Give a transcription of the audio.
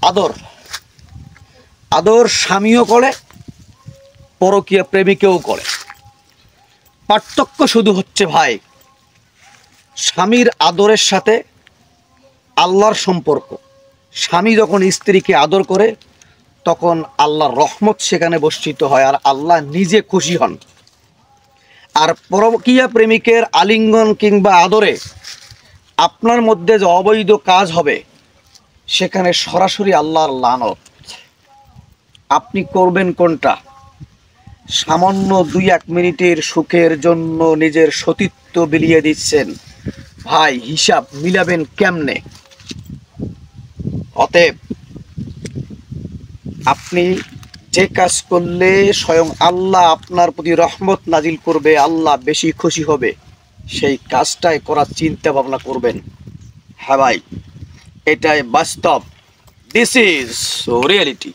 আদর আদর স্বামীও করে, পরকীয়া প্রেমিকেও করে। পার্থক্য শুধু হচ্ছে ভাই, স্বামীর আদরের সাথে আল্লাহর সম্পর্ক। স্বামী যখন স্ত্রীকে আদর করে তখন আল্লাহর রহমত সেখানে বর্ষিত হয়, আর আল্লাহ নিজে খুশি হন। আর পরকীয়া প্রেমিকের আলিঙ্গন কিংবা আদরে আপনার মধ্যে যে অবৈধ কাজ হবে সেখানে সরাসরি আল্লাহর লানত। আপনি করবেন কোনটা? সামান্য 2-1 মিনিটের সুখের জন্য নিজের সতীত্ব বিলিয়ে দিচ্ছেন, ভাই হিসাব মিলাবেন কেমনে? অতএব আপনি যে কাজ করলে স্বয়ং আল্লাহ আপনার প্রতি রহমত নাজিল করবে, আল্লাহ বেশি খুশি হবে, সেই কাজটাই করার চিন্তা ভাবনা করবেন। হ্যাঁ ভাই, এটাই বাস্তব। This is reality.